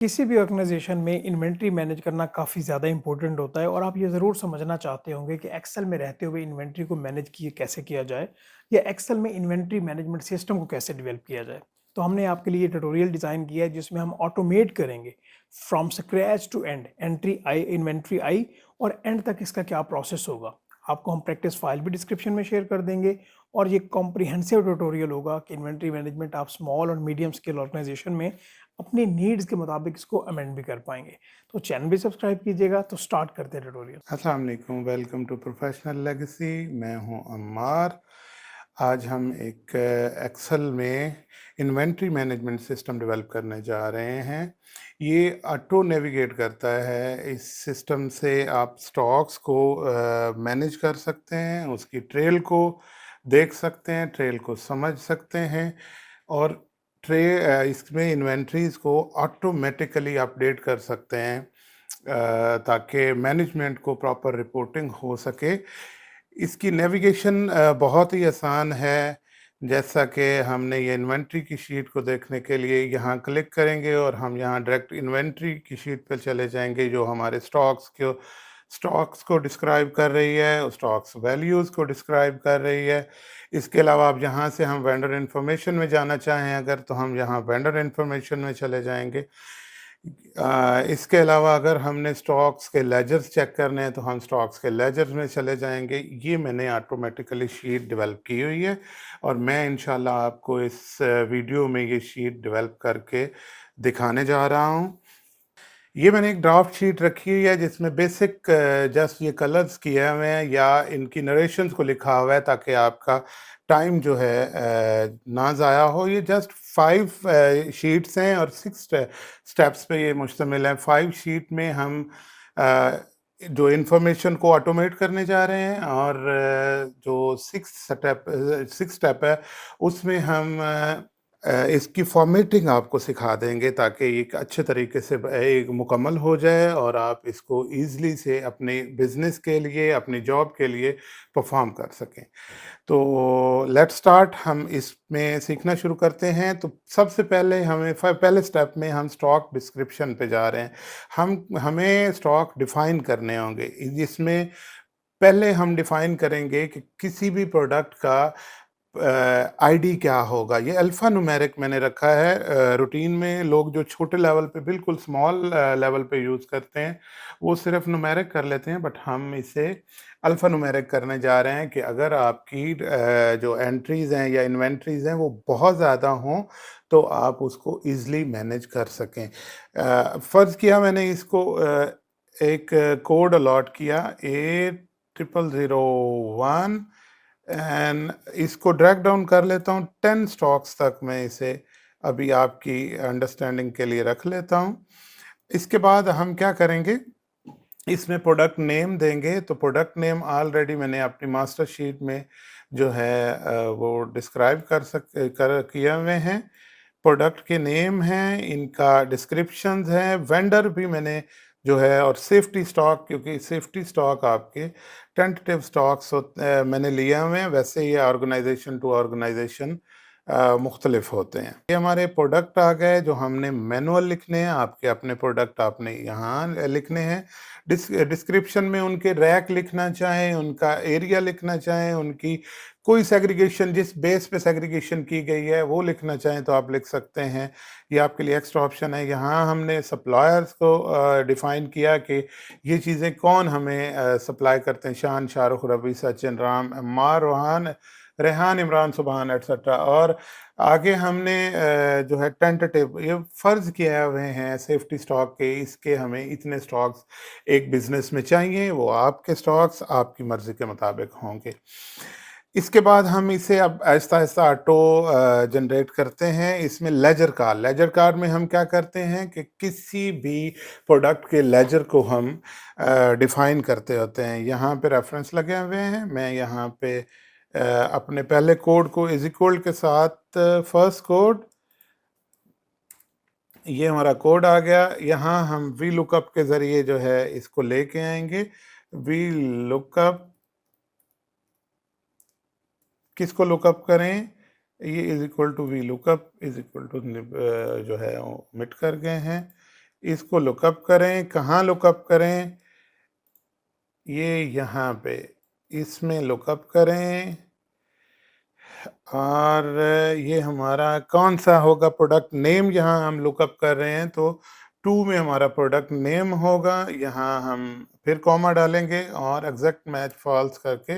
किसी भी ऑर्गेनाइजेशन में इन्वेंट्री मैनेज करना काफ़ी ज़्यादा इम्पोर्टेंट होता है और आप ये ज़रूर समझना चाहते होंगे कि एक्सेल में रहते हुए इन्वेंट्री को मैनेज किए कैसे किया जाए या एक्सेल में इन्वेंट्री मैनेजमेंट सिस्टम को कैसे डेवलप किया जाए। तो हमने आपके लिए ट्यूटोरियल डिज़ाइन किया है जिसमें हम ऑटोमेट करेंगे from scratch to end, entry आई, इन्वेंट्री आई और एंड तक इसका क्या प्रोसेस होगा। आपको हम प्रैक्टिस फाइल भी डिस्क्रिप्शन में शेयर कर देंगे और ये कॉम्प्रिहेंसिव ट्यूटोरियल होगा कि इन्वेंट्री मैनेजमेंट आप स्मॉल और मीडियम स्केल ऑर्गेनाइजेशन में अपनी नीड्स के मुताबिक इसको अमेंड भी कर पाएंगे। तो चैनल भी सब्सक्राइब कीजिएगा। तो स्टार्ट करते हैं ट्यूटोरियल। अस्सलाम वालेकुम, वेलकम टू प्रोफेशनल लेगेसी। मैं हूं अम्मार। आज हम एक एक्सेल में इन्वेंट्री मैनेजमेंट सिस्टम डेवलप करने जा रहे हैं। ये ऑटो नेविगेट करता है। इस सिस्टम से आप स्टॉक्स को मैनेज कर सकते हैं, उसकी ट्रेल को देख सकते हैं, ट्रेल को समझ सकते हैं और इसमें इन्वेंट्रीज को ऑटोमेटिकली अपडेट कर सकते हैं ताकि मैनेजमेंट को प्रॉपर रिपोर्टिंग हो सके। इसकी नेविगेशन बहुत ही आसान है। जैसा कि हमने ये इन्वेंट्री की शीट को देखने के लिए यहाँ क्लिक करेंगे और हम यहाँ डायरेक्ट इन्वेंट्री की शीट पर चले जाएंगे जो हमारे स्टॉक्स को डिस्क्राइब कर रही है, स्टॉक्स वैल्यूज़ को डिस्क्राइब कर रही है। इसके अलावा आप यहाँ से हम वेंडर इन्फॉर्मेशन में जाना चाहें अगर, तो हम यहाँ वेंडर इन्फॉर्मेशन में चले जाएंगे। इसके अलावा अगर हमने स्टॉक्स के लेजर्स चेक करने हैं तो हम स्टॉक्स के लेजर्स में चले जाएंगे। ये मैंने ऑटोमेटिकली शीट डेवलप की हुई है और मैं इंशाल्लाह आपको इस वीडियो में ये शीट डेवलप करके दिखाने जा रहा हूँ। ये मैंने एक ड्राफ्ट शीट रखी हुई है जिसमें बेसिक जस्ट ये कलर्स किए हुए हैं या इनकी नरेशंस को लिखा हुआ है ताकि आपका टाइम जो है ना ज़ाया हो। ये जस्ट 5 शीट्स हैं और 6 स्टेप्स पे ये मुश्तमिल है। 5 शीट में हम जो इन्फॉर्मेशन को ऑटोमेट करने जा रहे हैं और जो 6 स्टेप है उसमें हम इसकी फॉर्मेटिंग आपको सिखा देंगे ताकि ये एक अच्छे तरीके से एक मुकम्मल हो जाए और आप इसको ईज़िली से अपने बिज़नेस के लिए, अपनी जॉब के लिए परफ़ॉर्म कर सकें। तो लेट्स स्टार्ट। हम इसमें सीखना शुरू करते हैं। तो सबसे पहले पहले स्टेप में हम स्टॉक डिस्क्रिप्शन पे जा रहे हैं। हमें स्टॉक डिफ़ाइन करने होंगे। जिसमें पहले हम डिफ़ाइन करेंगे कि किसी भी प्रोडक्ट का आईडी क्या होगा। ये अल्फ़ा न्यूमेरिक मैंने रखा है। रूटीन में लोग जो छोटे लेवल पे, बिल्कुल स्मॉल लेवल पे यूज़ करते हैं, वो सिर्फ न्यूमेरिक कर लेते हैं, बट हम इसे अल्फ़ा न्यूमेरिक करने जा रहे हैं कि अगर आपकी जो एंट्रीज़ हैं या इन्वेंट्रीज़ हैं वो बहुत ज़्यादा हों तो आप उसको ईज़िली मैनेज कर सकें। फ़र्ज़ किया मैंने इसको एक कोड अलॉट किया A0001 एंड इसको ड्रैग डाउन कर लेता हूँ 10 स्टॉक्स तक। मैं इसे अभी आपकी अंडरस्टैंडिंग के लिए रख लेता हूँ। इसके बाद हम क्या करेंगे, इसमें प्रोडक्ट नेम देंगे। तो प्रोडक्ट नेम ऑलरेडी मैंने अपनी मास्टर शीट में जो है वो डिस्क्राइब कर किए हुए हैं। प्रोडक्ट के नेम हैं, इनका डिस्क्रिप्शंस हैं, वेंडर भी मैंने जो है, और सेफ्टी स्टॉक, क्योंकि सेफ्टी स्टॉक आपके टेंटेटिव स्टॉक्स मैंने लिए हुए हैं। वैसे ये ऑर्गेनाइजेशन टू ऑर्गेनाइजेशन मुख्तलिफ होते हैं। ये हमारे प्रोडक्ट आ गए जो हमने मैनुअल लिखने हैं। आपके अपने प्रोडक्ट आपने यहाँ लिखने हैं। डिस्क्रिप्शन में उनके रैक लिखना चाहें, उनका एरिया लिखना चाहें, उनकी कोई सेग्रीगेशन, जिस बेस पे सेग्रीगेशन की गई है वो लिखना चाहें तो आप लिख सकते हैं। ये आपके लिए एक्स्ट्रा ऑप्शन है। यहाँ हमने सप्लायर्स को डिफ़ाइन किया कि ये चीज़ें कौन हमें सप्लाई करते हैं। शान, शाहरुख, रवि, सचिन, राम, अम्मार, रोहान, रेहान, इमरान, सुबहान एट्सट्रा। और आगे हमने जो है टेंटेटिव ये फ़र्ज़ किए हुए हैं सेफ्टी स्टॉक के, इसके हमें इतने स्टॉक्स एक बिज़नेस में चाहिए। वो आपके स्टॉक्स आपकी मर्ज़ी के मुताबिक होंगे। इसके बाद हम इसे अब आहिस्ता-आहिस्ता ऑटो जनरेट करते हैं। इसमें लेजर कार्ड में हम क्या करते हैं कि किसी भी प्रोडक्ट के लेजर को हम डिफ़ाइन करते होते हैं। यहाँ पे रेफरेंस लगे हुए हैं। मैं यहाँ पे अपने पहले कोड को इज़ इक्वल के साथ फर्स्ट कोड, ये हमारा कोड आ गया। यहाँ हम वी लुकअप के ज़रिए जो है इसको लेके आएंगे। वी लुकअप, किसको लुकअप करें, ये is equal to V lookup is equal to जो है वो मिट कर गए हैं। इसको लुकअप करें, कहाँ लुकअप करें? ये यहाँ पे, इसमें लुकअप करें और ये हमारा कौन-सा होगा प्रोडक्ट नेम, यहाँ हम लुकअप कर रहे हैं तो 2 में हमारा प्रोडक्ट नेम होगा, यहाँ हम फिर कॉमा डालेंगे और एग्ज़ैक्ट मैच फ़ॉल्स करके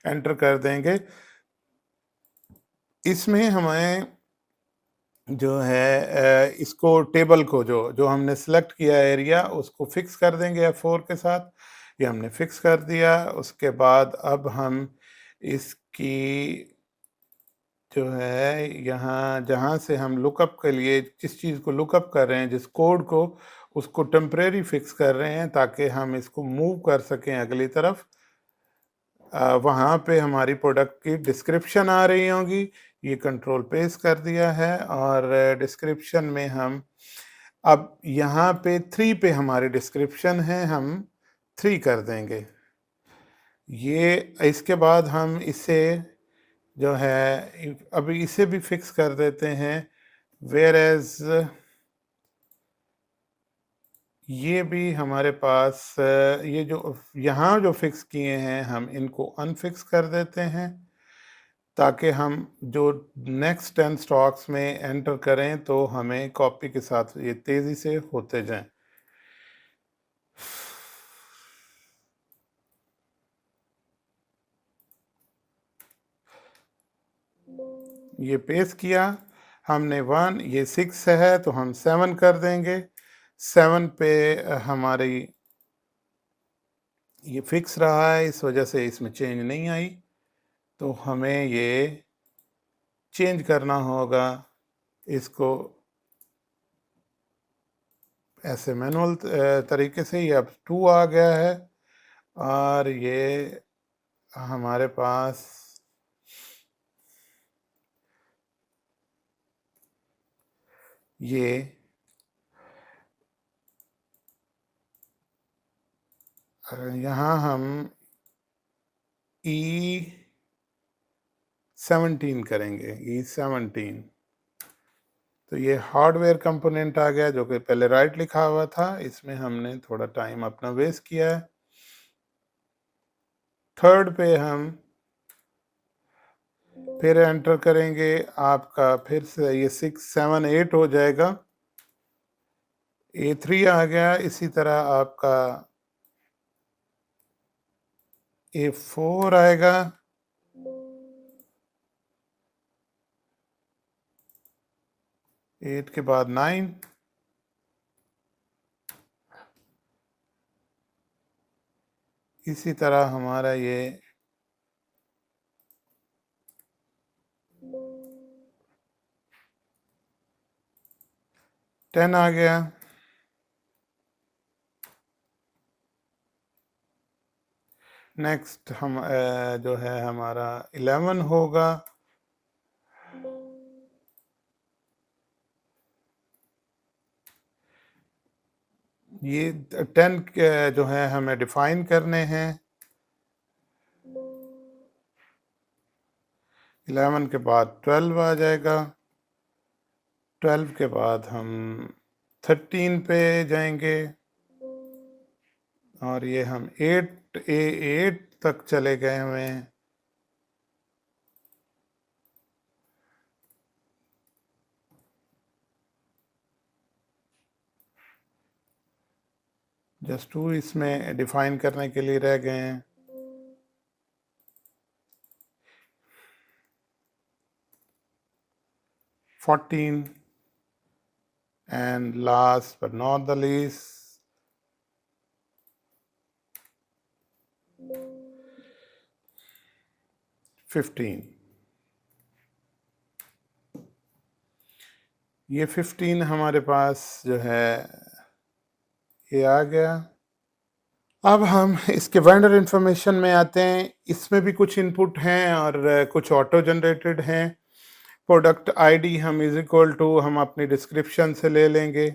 एंटर कर देंगे। इसमें हमें जो है इसको टेबल को जो जो हमने सेलेक्ट किया एरिया उसको फिक्स कर देंगे F4 के साथ। ये हमने फिक्स कर दिया। उसके बाद अब हम इसकी जो है यहाँ जहाँ से हम लुकअप के लिए जिस चीज़ को लुकअप कर रहे हैं, जिस कोड को, उसको टेम्परेरी फिक्स कर रहे हैं ताकि हम इसको मूव कर सकें अगली तरफ। वहाँ पे हमारी प्रोडक्ट की डिस्क्रिप्शन आ रही होंगी। ये कंट्रोल पेस्ट कर दिया है और डिस्क्रिप्शन में हम अब यहाँ पे 3 पे हमारी डिस्क्रिप्शन है, हम 3 कर देंगे। ये इसके बाद हम इसे जो है अभी इसे भी फिक्स कर देते हैं, वेयर एज ये भी हमारे पास ये जो यहाँ जो फिक्स किए हैं हम इनको अनफिक्स कर देते हैं ताकि हम जो नेक्स्ट 10 स्टॉक्स में एंटर करें तो हमें कॉपी के साथ ये तेज़ी से होते जाएं। ये पेस्ट किया हमने 1, ये 6 है तो हम 7 कर देंगे। 7 पे हमारी ये फिक्स रहा है, इस वजह से इसमें चेंज नहीं आई, तो हमें ये चेंज करना होगा। इसको ऐसे मैनुअल तरीके से, ये अब 2 आ गया है और ये हमारे पास ये यहाँ हम E17 करेंगे, E17। तो ये हार्डवेयर कंपोनेंट आ गया जो कि पहले राइट लिखा हुआ था, इसमें हमने थोड़ा टाइम अपना वेस्ट किया है। थर्ड पे हम फिर एंटर करेंगे, आपका फिर से ये 6, 7, 8 हो जाएगा। A3 आ गया, इसी तरह आपका A4 आएगा। एट के बाद 9, इसी तरह हमारा ये टेन आ गया। नेक्स्ट हम जो है हमारा 11 होगा। ये 10 के जो है हमें डिफाइन करने हैं। 11 के बाद 12 आ जाएगा। 12 के बाद हम 13 पे जाएंगे और ये हम 8 तक चले गए हुए हैं। जस्ट 2 इसमें डिफाइन करने के लिए रह गए हैं। $14 and last but not the least $15। ये 15 हमारे पास जो है ये आ गया। अब हम इसके वेंडर इंफॉर्मेशन में आते हैं। इसमें भी कुछ इनपुट हैं और कुछ ऑटो जनरेटेड हैं। प्रोडक्ट आईडी हम इज इक्वल टू हम अपनी डिस्क्रिप्शन से ले लेंगे।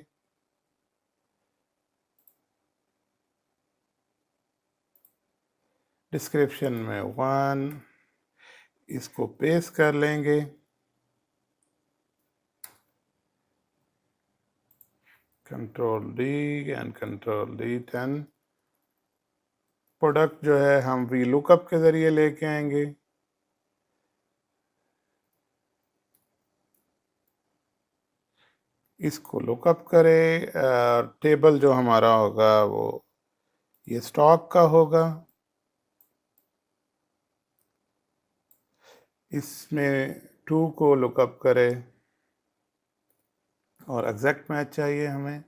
डिस्क्रिप्शन में 1 इसको पेस्ट कर लेंगे। Control D and control D 10। Product जो है हम वी लुकअप के ज़रिए लेके आएंगे। इसको लुकअप करें, टेबल जो हमारा होगा वो ये स्टॉक का होगा। इसमें 2 को लुकअप करें और एग्जैक्ट मैच चाहिए हमें।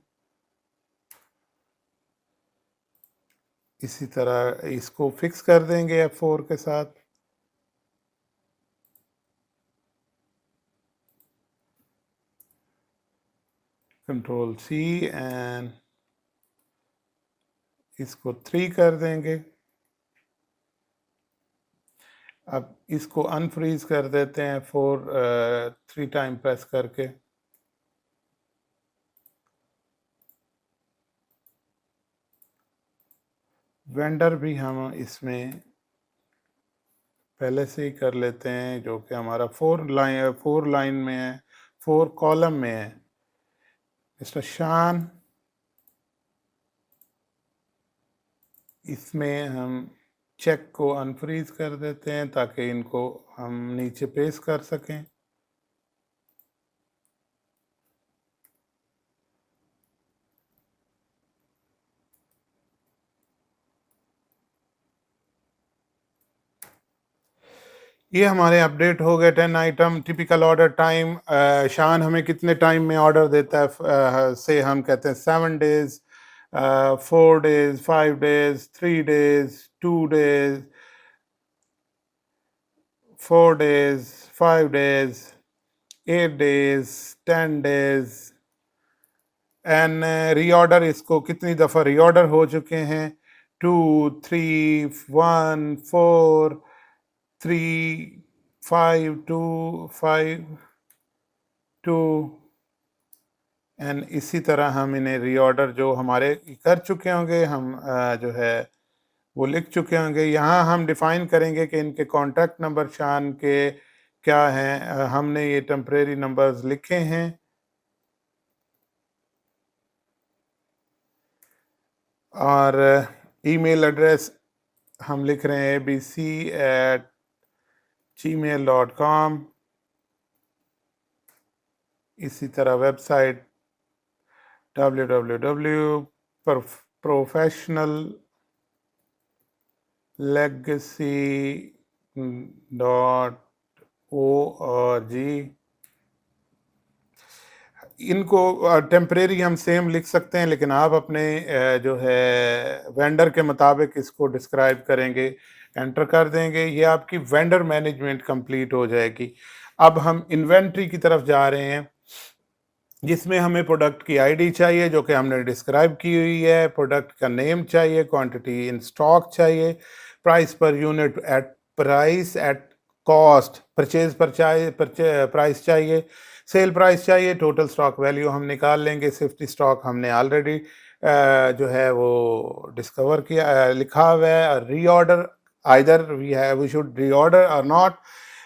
इसी तरह इसको फिक्स कर देंगे F4 के साथ। कंट्रोल सी एंड इसको 3 कर देंगे। अब इसको अनफ्रीज कर देते हैं 3 टाइम प्रेस करके। वेंडर भी हम इसमें पहले से ही कर लेते हैं, जो कि हमारा 4 लाइन में है, 4 कॉलम में है। मिस्टर शान, इसमें हम चेक को अनफ्रीज कर देते हैं ताकि इनको हम नीचे पेस्ट कर सकें। ये हमारे अपडेट हो गए 10 आइटम। टिपिकल ऑर्डर टाइम, शान हमें कितने टाइम में ऑर्डर देता है, से हम कहते हैं 7 days, 4 days, 5 days, 3 days, 2 days, 4 days, 5 days, 8 days, 10 days and reorder, इसको कितनी दफ़ा रीऑर्डर हो चुके हैं, 2, 3, 1, 4, 3, 5, 2, 5, 2 एंड इसी तरह हम इन्हें रीऑर्डर जो हमारे कर चुके होंगे हम जो है वो लिख चुके होंगे। यहाँ हम डिफ़ाइन करेंगे कि इनके कॉन्टैक्ट नंबर शान के क्या हैं। हमने ये टेम्परेरी नंबर्स लिखे हैं और ईमेल एड्रेस हम लिख रहे हैं abc@gmail.com। इसी तरह वेबसाइट www.professionallegacy.org। इनको टेम्परेरी हम सेम लिख सकते हैं, लेकिन आप अपने जो है वेंडर के मुताबिक इसको डिस्क्राइब करेंगे, एंटर कर देंगे। ये आपकी वेंडर मैनेजमेंट कंप्लीट हो जाएगी। अब हम इन्वेंट्री की तरफ जा रहे हैं, जिसमें हमें प्रोडक्ट की आईडी चाहिए जो कि हमने डिस्क्राइब की हुई है, प्रोडक्ट का नेम चाहिए, क्वांटिटी इन स्टॉक चाहिए, price per unit at cost, purchase पर चाहिए, प्राइस चाहिए, सेल प्राइस चाहिए, टोटल स्टॉक वैल्यू हम निकाल लेंगे। सेफ्टी स्टॉक हमने ऑलरेडी जो है वो डिस्कवर किया, लिखा हुआ है। और reorder, either we should reorder or not,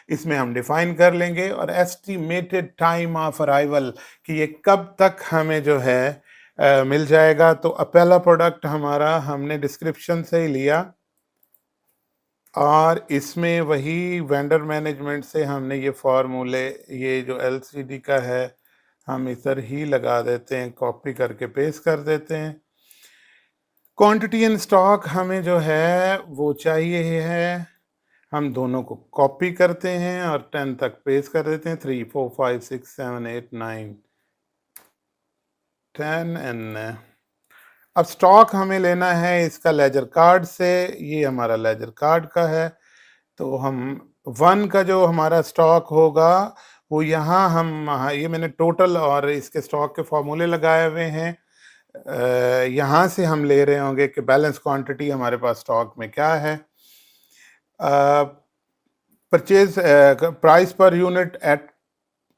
इसमें हम डिफाइन कर लेंगे। और एस्टिमेटेड टाइम ऑफ अराइवल कि ये कब तक हमें जो है मिल जाएगा। तो पहला प्रोडक्ट हमारा हमने डिस्क्रिप्शन से ही लिया और इसमें वही वेंडर मैनेजमेंट से हमने ये फार्मूले, ये जो LCD का है हम इधर ही लगा देते हैं, कॉपी करके पेस्ट कर देते हैं। क्वांटिटी इन स्टॉक हमें जो है वो चाहिए है, हम दोनों को कॉपी करते हैं और 10 तक पेस्ट कर देते हैं। 3, 4, 5, 6, 7, 8, 9, 10 एंड अब स्टॉक हमें लेना है इसका लेजर कार्ड से। ये हमारा लेजर कार्ड का है, तो हम 1 का जो हमारा स्टॉक होगा वो यहाँ हम, ये मैंने टोटल और इसके स्टॉक के फॉर्मूले लगाए हुए हैं। यहाँ से हम ले रहे होंगे कि बैलेंस क्वांटिटी हमारे पास स्टॉक में क्या है। Purchase price per unit at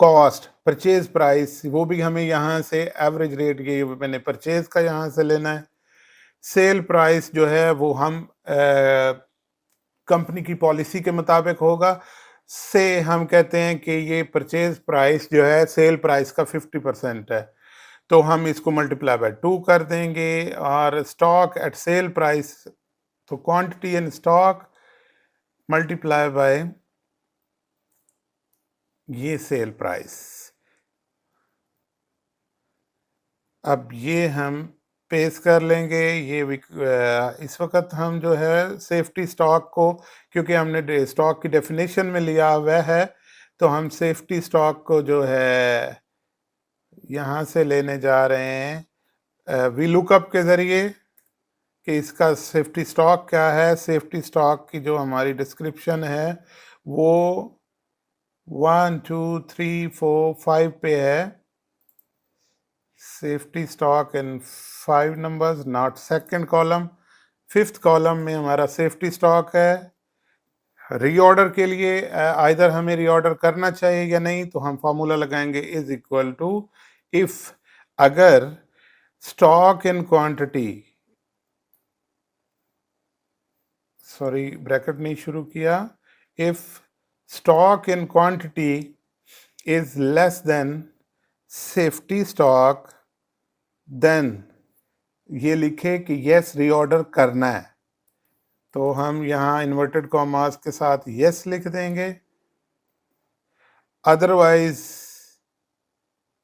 cost, purchase price, वो भी हमें यहाँ से एवरेज रेट, ये मैंने परचेज का यहाँ से लेना है। सेल प्राइस जो है वो हम कंपनी की पॉलिसी के मुताबिक होगा, से हम कहते हैं कि ये परचेज प्राइस जो है सेल प्राइस का 50% है। तो हम इसको मल्टीप्लाई बाय 2 कर देंगे और स्टॉक एट सेल प्राइस, तो quantity in stock multiply by ये सेल प्राइस। अब ये हम पेश कर लेंगे। इस वक्त हम जो है सेफ्टी स्टॉक को, क्योंकि हमने स्टॉक की डेफिनेशन में लिया हुआ है, तो हम सेफ्टी स्टॉक को जो है यहाँ से लेने जा रहे हैं वी लुकअप के ज़रिए कि इसका सेफ्टी स्टॉक क्या है। सेफ्टी स्टॉक की जो हमारी डिस्क्रिप्शन है वो 1 2 3 4 5 पे है। Safety stock in 5 numbers, not second column. Fifth column में हमारा सेफ्टी स्टॉक है। रीऑर्डर के लिए आइदर हमें रीऑर्डर करना चाहिए या नहीं, तो हम फार्मूला लगाएंगे इज इक्वल टू इफ, अगर stock in quantity, sorry bracket नहीं शुरू किया, if stock in quantity is less than safety stock, then ये लिखे कि यस रीऑर्डर करना है। तो हम यहाँ इन्वर्टेड कॉमास के साथ यस लिख देंगे। अदरवाइज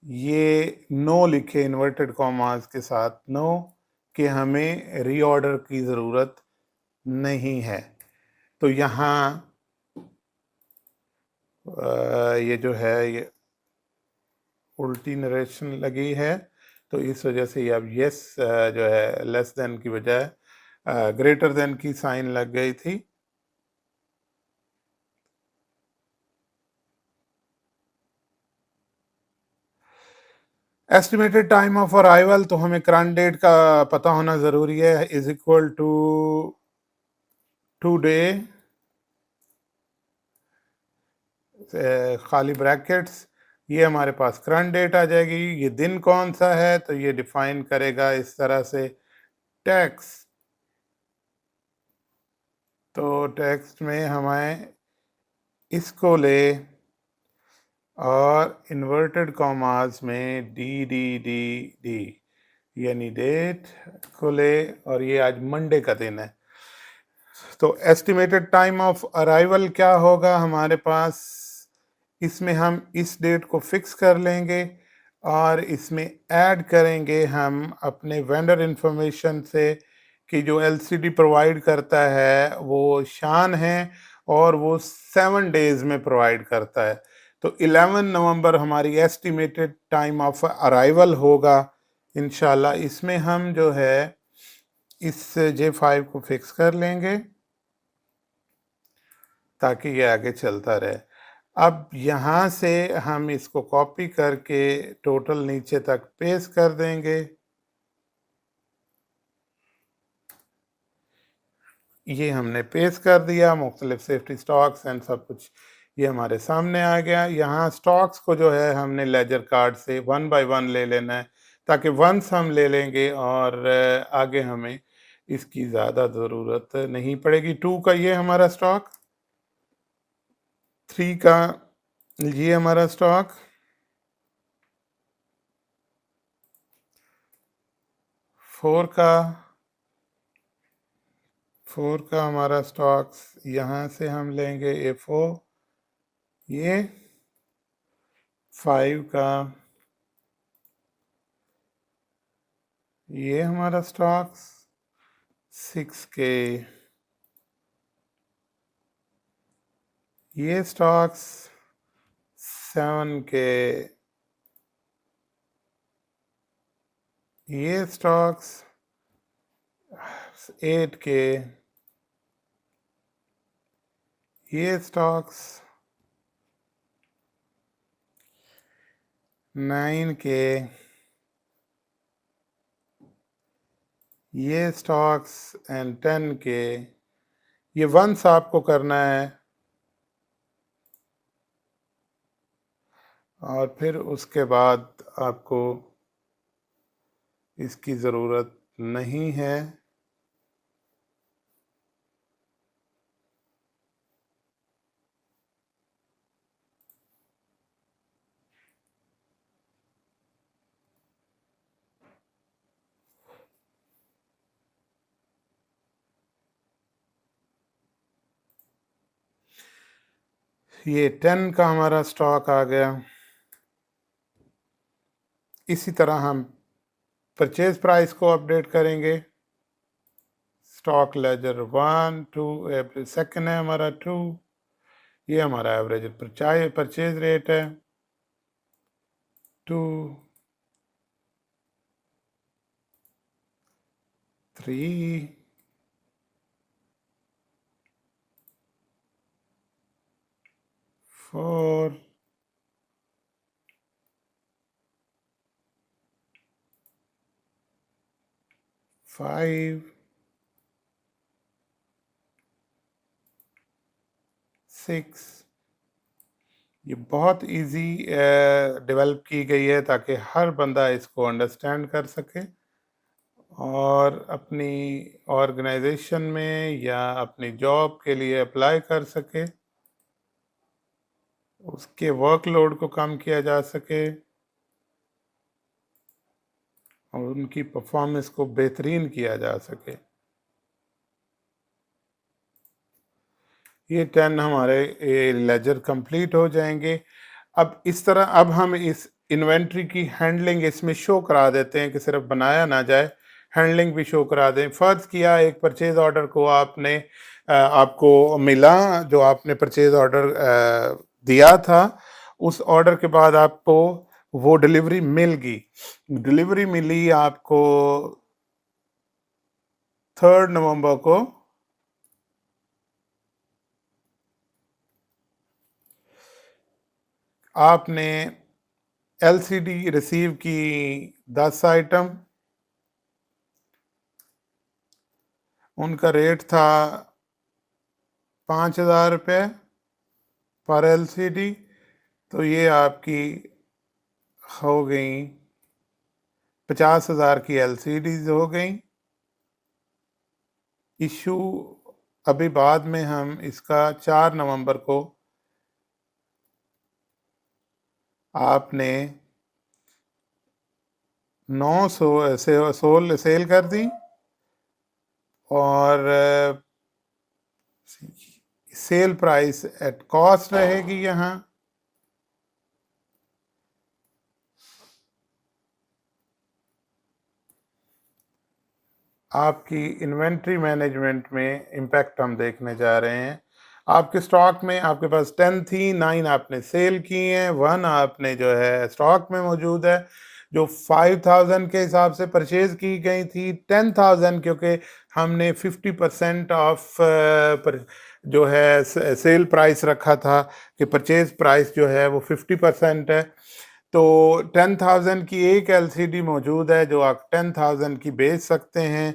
ये नो लिखे इन्वर्टेड कॉमास के साथ नो, कि हमें रीऑर्डर की ज़रूरत नहीं है। तो यहाँ ये जो है ये उल्टी नरेशन लगी है, तो इस वजह से ये अब यस जो है लेस देन की बजाय ग्रेटर देन की साइन लग गई थी। एस्टिमेटेड टाइम ऑफ अराइवल, तो हमें करंट डेट का पता होना ज़रूरी है, इज इक्वल टू टुडे खाली ब्रैकेट्स, ये हमारे पास करंट डेट आ जाएगी। ये दिन कौन सा है, तो ये डिफाइन करेगा इस तरह से टैक्स। तो टेक्स्ट में हमें इसको ले और इन्वर्टेड कॉमास में डी डी डी डी यानी डेट को ले, और ये आज मंडे का दिन है। तो एस्टिमेटेड टाइम ऑफ अराइवल क्या होगा हमारे पास, इसमें हम इस डेट को फिक्स कर लेंगे और इसमें ऐड करेंगे हम अपने वेंडर इंफॉर्मेशन से कि जो एलसीडी प्रोवाइड करता है वो शान है और वो 7 डेज में प्रोवाइड करता है। तो 11 नवंबर हमारी एस्टिमेटेड टाइम ऑफ अराइवल होगा इंशाल्लाह। इसमें हम जो है इस J5 को फिक्स कर लेंगे ताकि ये आगे चलता रहे। अब यहाँ से हम इसको कॉपी करके टोटल नीचे तक पेस्ट कर देंगे। ये हमने पेस्ट कर दिया, मुख्तलिफ सेफ्टी स्टॉक्स एंड सब कुछ ये हमारे सामने आ गया। यहाँ स्टॉक्स को जो है हमने लेजर कार्ड से 1 बाय 1 ले लेना है, ताकि वंस हम ले लेंगे और आगे हमें इसकी ज़्यादा ज़रूरत नहीं पड़ेगी। 2 का ये हमारा स्टॉक, 3 का ये हमारा स्टॉक, 4 का हमारा स्टॉक्स यहाँ से हम लेंगे A4, ये 5 का ये हमारा स्टॉक्स, 6 के ये स्टॉक्स, 7 के ये स्टॉक्स, 8 के ये स्टॉक्स, 9 के ये स्टॉक्स एंड 10 के ये वंस आपको करना है, और फिर उसके बाद आपको इसकी ज़रूरत नहीं है। ये 10 का हमारा स्टॉक आ गया। इसी तरह हम परचेज प्राइस को अपडेट करेंगे। स्टॉक लेजर 1 2 एवरेज सेकंड है हमारा 2, ये हमारा एवरेज परचेज रेट है 2 3 4 5 6। ये बहुत इजी डेवलप की गई है ताकि हर बंदा इसको अंडरस्टैंड कर सके और अपनी ऑर्गेनाइजेशन में या अपनी जॉब के लिए अप्लाई कर सके, उसके वर्कलोड को कम किया जा सके और उनकी परफॉर्मेंस को बेहतरीन किया जा सके। ये 10 हमारे लेजर कंप्लीट हो जाएंगे। अब इस तरह अब हम इस इन्वेंट्री की हैंडलिंग इसमें शो करा देते हैं कि सिर्फ बनाया ना जाए, हैंडलिंग भी शो करा दें। फर्ज किया एक परचेज ऑर्डर को आपको मिला, जो आपने परचेज ऑर्डर दिया था, उस ऑर्डर के बाद आपको वो डिलीवरी मिल गई। डिलीवरी मिली आपको 3 नवंबर को। आपने एलसीडी रिसीव की 10 आइटम, उनका रेट था 5,000 रुपये पर एलसीडी, तो ये आपकी हो गई 50,000 की एलसीडीज हो गई। इशू अभी बाद में हम इसका 4 नवंबर को आपने 900 सेल कर दी और सेल प्राइस एट कॉस्ट रहेगी। यहाँ आपकी इन्वेंट्री मैनेजमेंट में इम्पैक्ट हम देखने जा रहे हैं। आपके स्टॉक में आपके पास 10 थी, 9 आपने सेल की हैं, 1 आपने जो है स्टॉक में मौजूद है। जो 5,000 के हिसाब से परचेज की गई थी, 10,000 क्योंकि हमने 50% ऑफ जो है सेल प्राइस रखा था कि परचेज प्राइस जो है वो 50% है, तो 10,000 की एक एलसीडी मौजूद है जो आप 10,000 की बेच सकते हैं।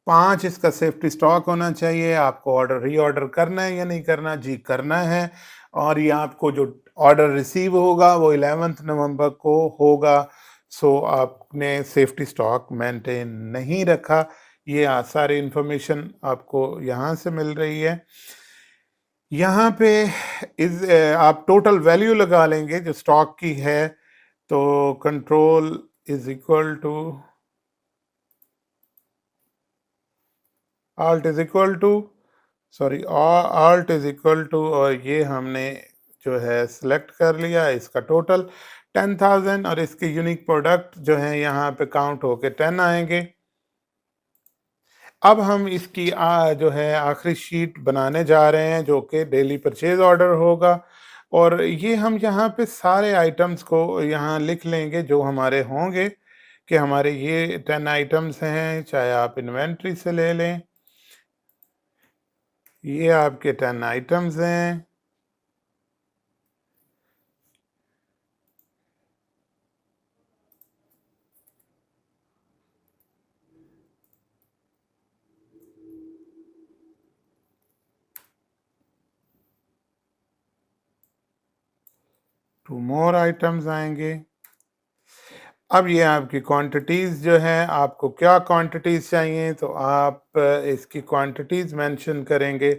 5 इसका सेफ्टी स्टॉक होना चाहिए। आपको ऑर्डर रीऑर्डर करना है या नहीं करना? जी करना है। और ये आपको जो ऑर्डर रिसीव होगा वो 11 नवंबर को होगा। सो आपने सेफ्टी स्टॉक मेंटेन नहीं रखा। ये सारी इंफॉर्मेशन आपको यहाँ से मिल रही है। यहाँ पे आप टोटल वैल्यू लगा लेंगे जो स्टॉक की है, तो control is equal to alt is equal to alt is equal to, और ये हमने जो है सिलेक्ट कर लिया इसका टोटल 10,000 और इसके यूनिक प्रोडक्ट जो है यहाँ पे काउंट होके 10 आएंगे। अब हम इसकी जो है आखिरी शीट बनाने जा रहे हैं जो कि डेली परचेज ऑर्डर होगा, और ये हम यहाँ पे सारे आइटम्स को यहाँ लिख लेंगे जो हमारे होंगे कि हमारे ये 10 आइटम्स हैं, चाहे आप इन्वेंट्री से ले लें। ये आपके 10 आइटम्स हैं। टू मोर आइटम्स आएंगे। अब ये आपकी क्वांटिटीज़ जो है, आपको क्या क्वांटिटीज़ चाहिए, तो आप इसकी क्वांटिटीज़ मेंशन करेंगे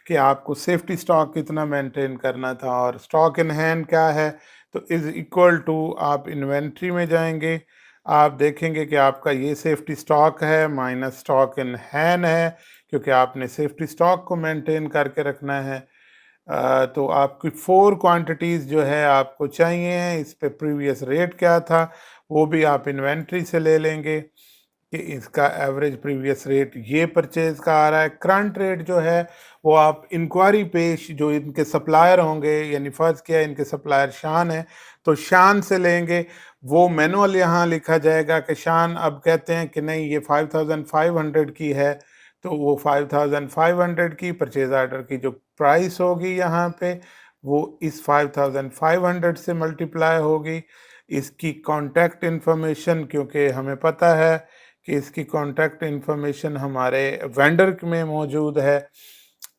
कि आपको सेफ्टी स्टॉक कितना मेंटेन करना था और स्टॉक इन हैंड क्या है। तो इज़ इक्वल टू आप इन्वेंट्री में जाएंगे, आप देखेंगे कि आपका ये सेफ्टी स्टॉक है माइनस स्टॉक इन हैंड है, क्योंकि आपने सेफ्टी स्टॉक को मेंटेन करके रखना है। तो आपकी 4 क्वांटिटीज़ जो है आपको चाहिए हैं, इस पे प्रीवियस रेट क्या था, वो भी आप इन्वेंटरी से ले लेंगे कि इसका एवरेज प्रीवियस रेट ये परचेज़ का आ रहा है। करंट रेट जो है, वो आप इंक्वायरी पेश जो इनके सप्लायर होंगे, यानी फ़र्ज़ किया इनके सप्लायर शान है, तो शान से लेंगे। वो मैनुअल यहाँ लिखा जाएगा कि शान अब कहते हैं कि नहीं, ये 5500 की है, तो वो 5500 की परचेज़ ऑर्डर की जो प्राइस होगी यहाँ पे, वो इस 5500 से मल्टीप्लाई होगी। इसकी कॉन्टैक्ट इन्फॉर्मेशन, क्योंकि हमें पता है कि इसकी कॉन्टैक्ट इन्फॉर्मेशन हमारे वेंडर में मौजूद है,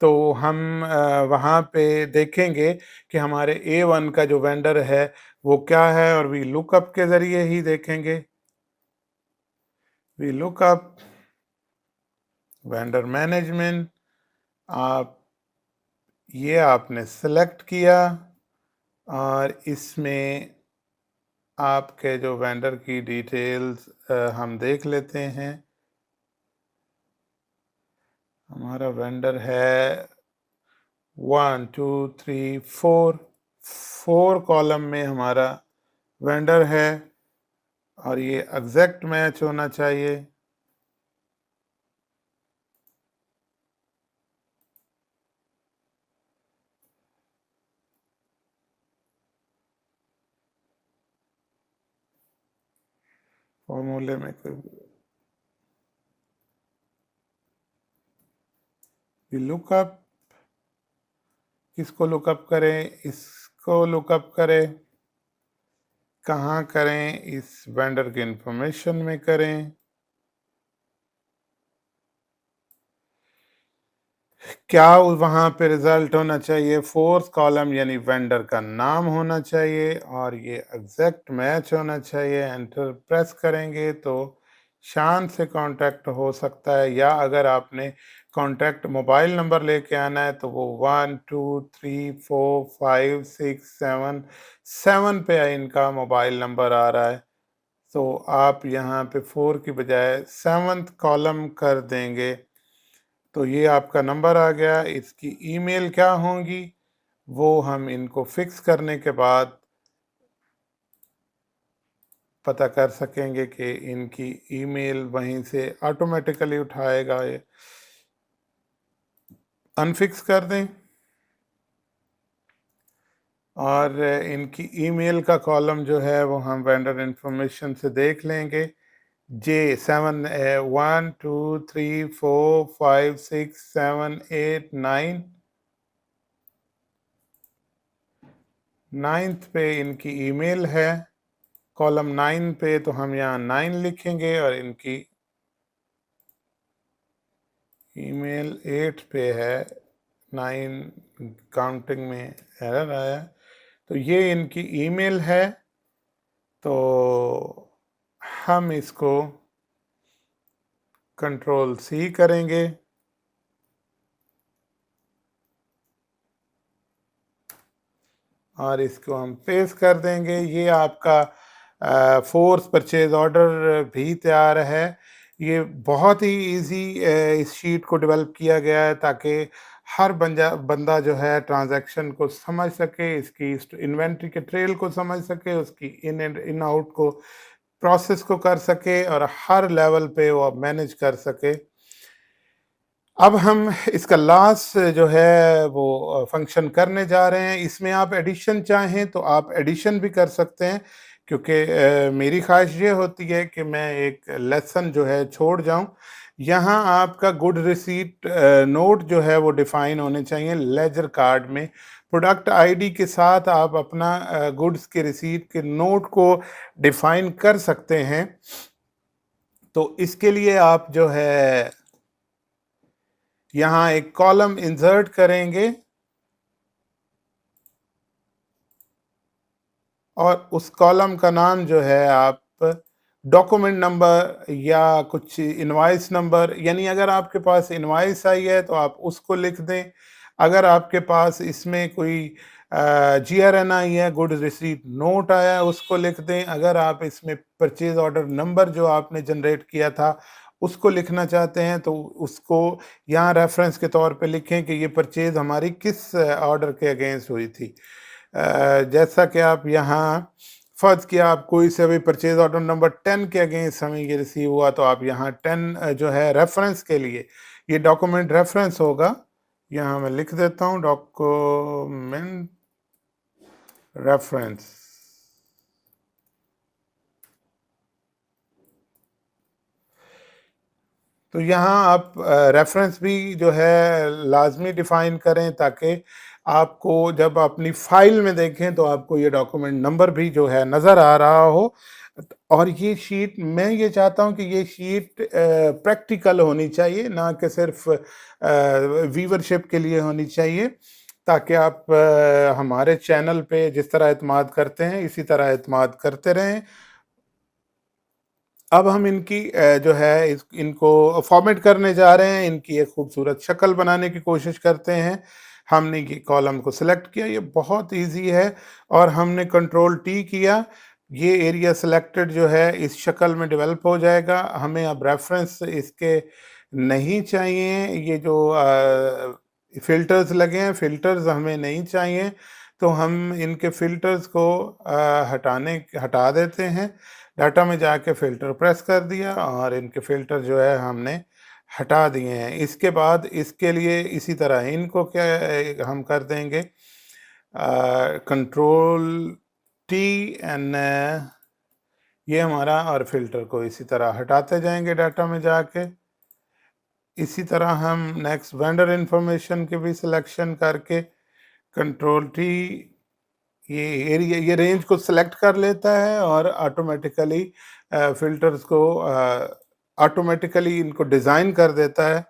तो हम वहाँ पे देखेंगे कि हमारे A1 का जो वेंडर है, वो क्या है, और वी लुकअप के ज़रिए ही देखेंगे। वी लुकअप वेंडर मैनेजमेंट, आप ये आपने सेलेक्ट किया और इसमें आपके जो वेंडर की डिटेल्स हम देख लेते हैं। हमारा वेंडर है 1 2 3 4, 4 कॉलम में हमारा वेंडर है और ये एग्जैक्ट मैच होना चाहिए। फॉर्मूले में कोई लुकअप, किसको लुकअप करें, इसको लुकअप करें, कहाँ करें, इस वेंडर के इंफॉर्मेशन में करें। क्या वहाँ पे रिजल्ट होना चाहिए, फोर्थ कॉलम यानी वेंडर का नाम होना चाहिए और ये एग्जैक्ट मैच होना चाहिए। एंटर प्रेस करेंगे तो शान से कांटेक्ट हो सकता है, या अगर आपने कांटेक्ट मोबाइल नंबर लेके आना है तो वो 1 2 3 4 5 6 7 7 पे इनका मोबाइल नंबर आ रहा है, तो आप यहाँ पे 4 की बजाय 7th कॉलम कर देंगे, तो ये आपका नंबर आ गया। इसकी ईमेल क्या होंगी, वो हम इनको फिक्स करने के बाद पता कर सकेंगे कि इनकी ईमेल वहीं से ऑटोमेटिकली उठाएगा। ये अनफिक्स कर दें और इनकी ईमेल का कॉलम जो है वो हम वेंडर इंफॉर्मेशन से देख लेंगे। J7 1 2 3 4 5 6 7 8 9, 9th पे इनकी ईमेल है। कॉलम 9 पे तो हम यहाँ 9 लिखेंगे और इनकी ईमेल 8 पे है, 9 काउंटिंग में एरर आया, तो ये इनकी ईमेल है। तो हम इसको कंट्रोल C करेंगे और इसको हम पेस्ट कर देंगे। ये आपका फोर्थ परचेज ऑर्डर भी तैयार है। ये बहुत ही इजी इस शीट को डेवलप किया गया है ताकि हर बंदा जो है ट्रांजैक्शन को समझ सके, इसकी इन्वेंट्री के ट्रेल को समझ सके, उसकी इन आउट को प्रोसेस को कर सके और हर लेवल पे वो मैनेज कर सके। अब हम इसका लास्ट जो है वो फंक्शन करने जा रहे हैं। इसमें आप एडिशन चाहें तो आप एडिशन भी कर सकते हैं, क्योंकि मेरी ख्वाहिश ये होती है कि मैं एक लेसन जो है छोड़ जाऊं। यहाँ आपका गुड रिसीट नोट जो है वो डिफाइन होने चाहिए लेजर कार्ड में। प्रोडक्ट आईडी के साथ आप अपना गुड्स के रिसीट के नोट को डिफाइन कर सकते हैं। तो इसके लिए आप जो है यहाँ एक कॉलम इंसर्ट करेंगे और उस कॉलम का नाम जो है आप डॉक्यूमेंट नंबर या कुछ इनवाइस नंबर, यानी अगर आपके पास इनवाइस आई है तो आप उसको लिख दें। अगर आपके पास इसमें कोई GRN आई है, गुड रिसीट नोट आया है, उसको लिख दें। अगर आप इसमें परचेज ऑर्डर नंबर जो आपने जनरेट किया था उसको लिखना चाहते हैं तो उसको यहाँ रेफरेंस के तौर पे लिखें कि ये परचेज़ हमारी किस ऑर्डर के अगेंस्ट हुई थी। जैसा कि आप यहाँ फ़र्ज़ किया आप कोई से भी परचेज़ ऑर्डर नंबर 10 के अगेंस्ट हमें ये रिसीव हुआ, तो आप यहाँ 10 जो है रेफरेंस के लिए ये डॉक्यूमेंट रेफरेंस होगा। यहाँ मैं लिख देता हूँ डॉक्यूमेंट रेफरेंस। तो यहाँ आप रेफरेंस भी जो है लाज़मी डिफ़ाइन करें, ताकि आपको जब अपनी फ़ाइल में देखें तो आपको ये डॉक्यूमेंट नंबर भी जो है नज़र आ रहा हो। और ये शीट, मैं ये चाहता हूँ कि ये शीट प्रैक्टिकल होनी चाहिए, ना कि सिर्फ व्यूवरशिप के लिए होनी चाहिए, ताकि आप हमारे चैनल पे जिस तरह एतमाद करते हैं इसी तरह एतमाद करते रहें। अब हम इनकी जो है इनको फॉर्मेट करने जा रहे हैं, इनकी एक खूबसूरत शक्ल बनाने की कोशिश करते हैं। हमने ये कॉलम को सिलेक्ट किया, ये बहुत इजी है, और हमने कंट्रोल टी किया। ये एरिया सिलेक्टेड जो है इस शक्ल में डेवलप हो जाएगा। हमें अब रेफरेंस इसके नहीं चाहिए, ये जो फिल्टर्स लगे हैं फिल्टर्स हमें नहीं चाहिए, तो हम इनके फिल्टर्स को हटा देते हैं। डाटा में जाके फ़िल्टर प्रेस कर दिया और इनके फ़िल्टर जो है हमने हटा दिए हैं। इसके बाद इसके लिए इसी तरह इनको क्या हम कर देंगे, कंट्रोल टी एंड ये हमारा, और फ़िल्टर को इसी तरह हटाते जाएंगे डाटा में जाके। इसी तरह हम नेक्स्ट वेंडर इंफॉर्मेशन की भी सिलेक्शन करके कंट्रोल टी, ये एरिया, ये रेंज को सिलेक्ट कर लेता है और ऑटोमेटिकली फिल्टर्स को ऑटोमेटिकली इनको डिज़ाइन कर देता है।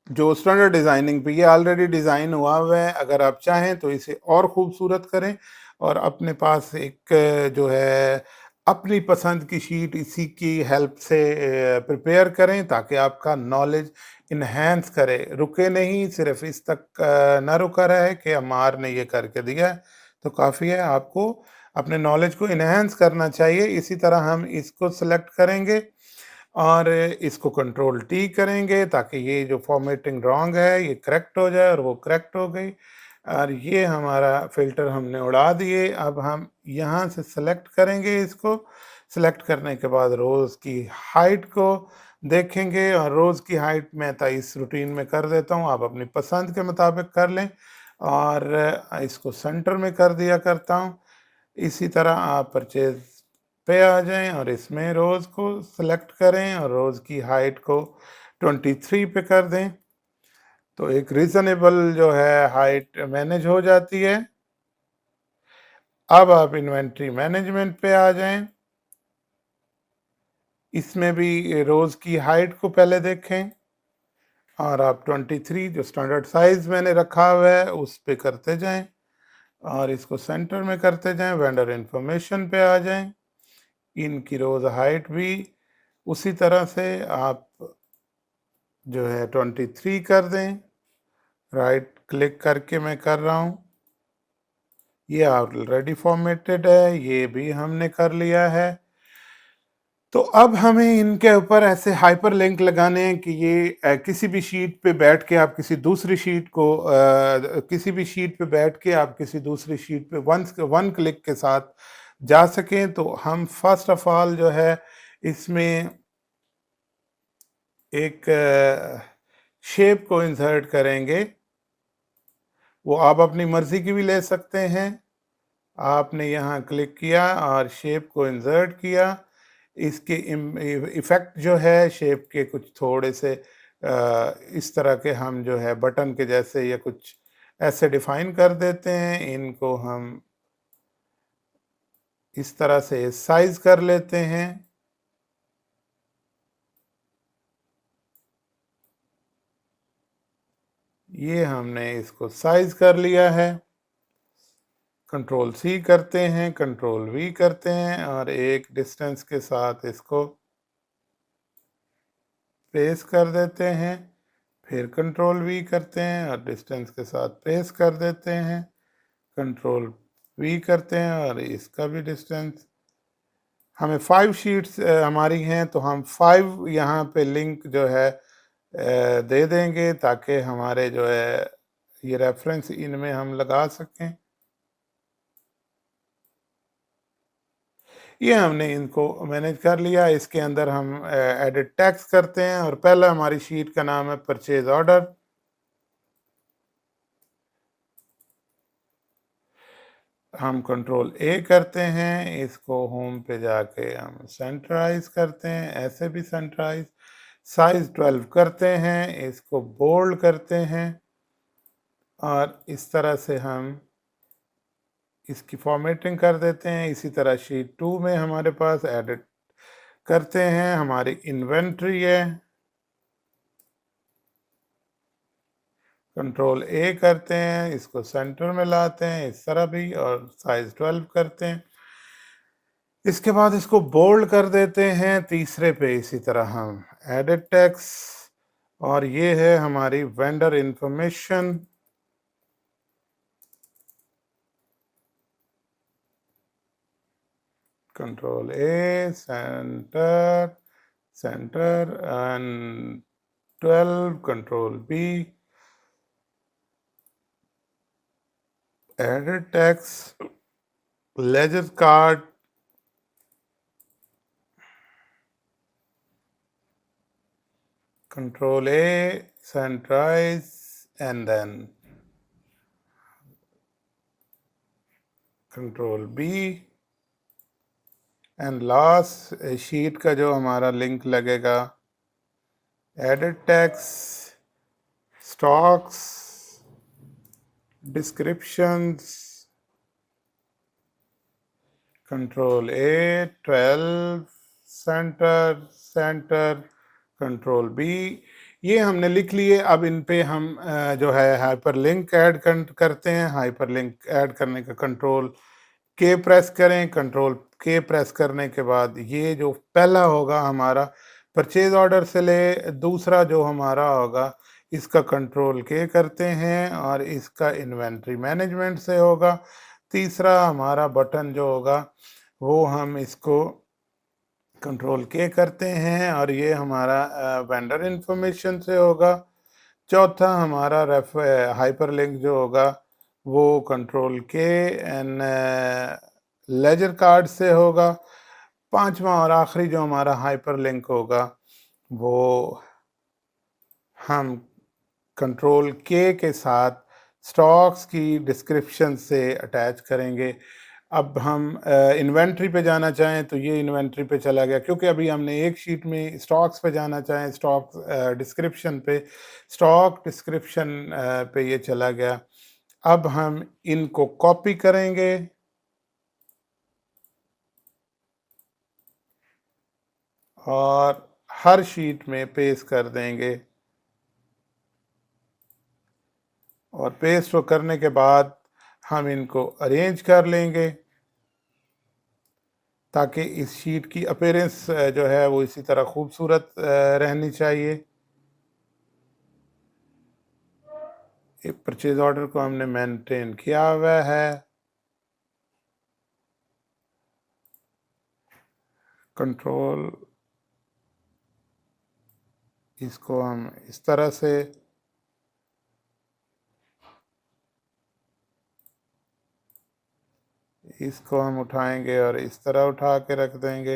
जो स्टैंडर्ड डिज़ाइनिंग पे ये ऑलरेडी डिज़ाइन हुआ है, अगर आप चाहें तो इसे और ख़ूबसूरत करें और अपने पास एक जो है अपनी पसंद की शीट इसी की हेल्प से प्रिपेयर करें, ताकि आपका नॉलेज इन्हेंस करे। रुके नहीं, सिर्फ इस तक ना रुका रहे कि अम्मार ने ये करके दिया है तो काफ़ी है। आपको अपने नॉलेज को इन्हेंस करना चाहिए। इसी तरह हम इसको सिलेक्ट करेंगे और इसको कंट्रोल टी करेंगे, ताकि ये जो फॉर्मेटिंग रॉन्ग है ये करेक्ट हो जाए, और वो करेक्ट हो गई। और ये हमारा फ़िल्टर हमने उड़ा दिए। अब हम यहाँ से सेलेक्ट करेंगे, इसको सेलेक्ट करने के बाद रोज़ की हाइट को देखेंगे, और रोज़ की हाइट मैं तो इस रूटीन में कर देता हूँ, आप अपनी पसंद के मुताबिक कर लें, और इसको सेंटर में कर दिया करता हूँ। इसी तरह आप परचेज़ पे आ जाएं और इसमें रोज़ को सेलेक्ट करें और रोज़ की हाइट को 23 पे कर दें, तो एक रीज़नेबल जो है हाइट मैनेज हो जाती है। अब आप इन्वेंट्री मैनेजमेंट पे आ जाएं। इसमें भी रोज़ की हाइट को पहले देखें और आप 23 जो स्टैंडर्ड साइज़ मैंने रखा हुआ है उस पे करते जाएं, और इसको सेंटर में करते जाएं। वेंडर इंफॉर्मेशन पे आ जाएं। इनकी रोज़ हाइट भी उसी तरह से आप जो है 23 कर दें। राइट क्लिक करके मैं कर रहा हूँ, ये ऑलरेडी फॉर्मेटेड है, ये भी हमने कर लिया है। तो अब हमें इनके ऊपर ऐसे हाइपर लिंक लगाने हैं कि ये किसी भी शीट पे बैठ के आप किसी दूसरी शीट को किसी भी शीट पे बैठ के आप किसी दूसरी शीट पे वन क्लिक के साथ जा सकें। तो हम फर्स्ट ऑफ ऑल जो है इसमें एक शेप को इंसर्ट करेंगे, वो आप अपनी मर्ज़ी की भी ले सकते हैं। आपने यहाँ क्लिक किया और शेप को इंसर्ट किया। इसके इफ़ेक्ट जो है शेप के कुछ थोड़े से इस तरह के हम जो है बटन के जैसे या कुछ ऐसे डिफ़ाइन कर देते हैं। इनको हम इस तरह से साइज़ कर लेते हैं। ये हमने इसको साइज़ कर लिया है। कंट्रोल सी करते हैं, कंट्रोल वी करते हैं और एक डिस्टेंस के साथ इसको पेस्ट कर देते हैं। फिर कंट्रोल वी करते हैं और डिस्टेंस के साथ पेस्ट कर देते हैं। कंट्रोल वी करते हैं और इसका भी डिस्टेंस हमें 5 शीट्स हमारी हैं, तो हम 5 यहाँ पे लिंक जो है दे देंगे ताकि हमारे जो है ये रेफरेंस इनमें हम लगा सकें। ये हमने इनको मैनेज कर लिया। इसके अंदर हम एडिट टेक्स्ट करते हैं और पहला हमारी शीट का नाम है परचेज ऑर्डर। हम कंट्रोल ए करते हैं, इसको होम पे जाके हम सेंटराइज करते हैं, ऐसे भी सेंटराइज, साइज 12 करते हैं, इसको बोल्ड करते हैं और इस तरह से हम इसकी फॉर्मेटिंग कर देते हैं। इसी तरह शीट 2 में हमारे पास एडिट करते हैं, हमारी इन्वेंट्री है, कंट्रोल ए करते हैं, इसको सेंटर में लाते हैं इस तरह भी और साइज 12 करते हैं। इसके बाद इसको बोल्ड कर देते हैं तीसरे पे। इसी तरह हम एडिट टेक्स्ट और ये है हमारी vendor information, control A, centre, centre and 12, control B, edit text, ledger card, control A, centralize and then control B and last sheet का जो हमारा लिंक लगेगा edit text, stocks, descriptions, control A, 12, centre, centre, control B. ये हमने लिख लिए। अब इन पे हम जो है हाइपरलिंक ऐड करते हैं। हाइपरलिंक ऐड करने का कंट्रोल के प्रेस करें। कंट्रोल के प्रेस करने के बाद ये जो पहला होगा हमारा परचेज ऑर्डर से ले, दूसरा जो हमारा होगा इसका कंट्रोल के करते हैं और इसका इन्वेंट्री मैनेजमेंट से होगा। तीसरा हमारा बटन जो होगा वो हम इसको कंट्रोल के करते हैं और ये हमारा वेंडर इंफॉर्मेशन से होगा। चौथा हमारा हाइपरलिंक जो होगा वो कंट्रोल के एंड लेजर कार्ड से होगा। पांचवा और आखिरी जो हमारा हाइपरलिंक होगा वो हम कंट्रोल के साथ स्टॉक्स की डिस्क्रिप्शन से अटैच करेंगे। अब हम इन्वेंट्री पे जाना चाहें तो ये इन्वेंट्री पे चला गया, क्योंकि अभी हमने एक शीट में स्टॉक्स पे जाना चाहें, स्टॉक डिस्क्रिप्शन पे, स्टॉक डिस्क्रिप्शन पे ये चला गया। अब हम इनको कॉपी करेंगे और हर शीट में पेस्ट कर देंगे और पेस्ट करने के बाद हम इनको अरेंज कर लेंगे ताकि इस शीट की अपीयरेंस जो है वो इसी तरह खूबसूरत रहनी चाहिए। परचेज ऑर्डर को हमने मेंटेन किया हुआ है। कंट्रोल इसको हम इस तरह से इसको हम उठाएंगे और इस तरह उठा के रख देंगे।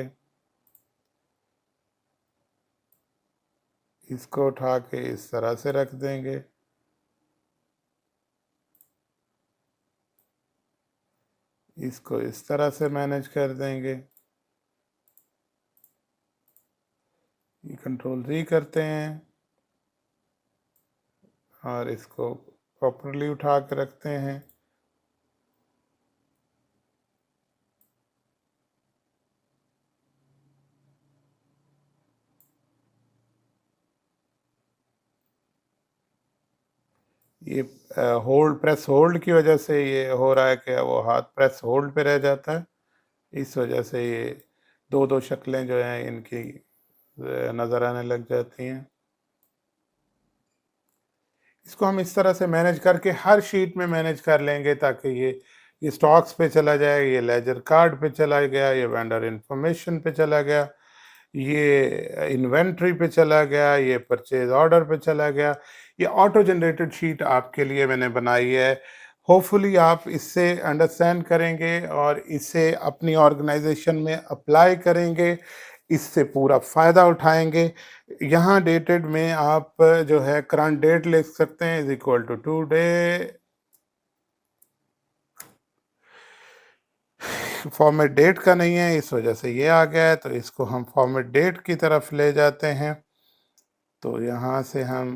इसको उठा के इस तरह से रख देंगे। इसको इस तरह से मैनेज कर देंगे। ये कंट्रोल जी करते हैं और इसको प्रॉपरली उठा के रखते हैं। ये प्रेस होल्ड की वजह से ये हो रहा है कि वो हाथ प्रेस होल्ड पे रह जाता है। इस वजह से ये दो दो शक्लें जो हैं इनकी नज़र आने लग जाती हैं। इसको हम इस तरह से मैनेज करके हर शीट में मैनेज कर लेंगे ताकि ये स्टॉक्स पे चला जाएगा, ये लेजर कार्ड पे चला गया, ये वेंडर इंफॉर्मेशन पे चला गया, ये इन्वेंट्री पे चला गया, ये परचेज ऑर्डर पे चला गया। ये ऑटो जनरेटेड शीट आपके लिए मैंने बनाई है। होपफुली आप इससे अंडरस्टैंड करेंगे और इसे अपनी ऑर्गेनाइजेशन में अप्लाई करेंगे, इससे पूरा फ़ायदा उठाएंगे। यहाँ डेटेड में आप जो है करंट डेट लिख सकते हैं, is equal to today. Format date का नहीं है, इस वजह से ये आ गया है, तो इसको हम फॉर्मेट डेट की तरफ ले जाते हैं। तो यहाँ से हम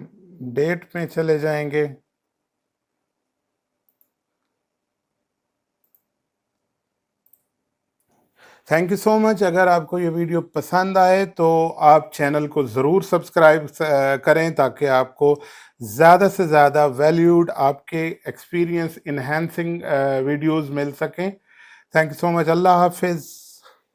डेट में चले जाएंगे। Thank you so much. अगर आपको ये वीडियो पसंद आए तो आप चैनल को ज़रूर सब्सक्राइब करें, ताकि आपको ज़्यादा से ज़्यादा वैल्यूड आपके एक्सपीरियंस इन्हेंसिंग वीडियोस मिल सकें। Thank you so much. अल्लाह हाफिज़।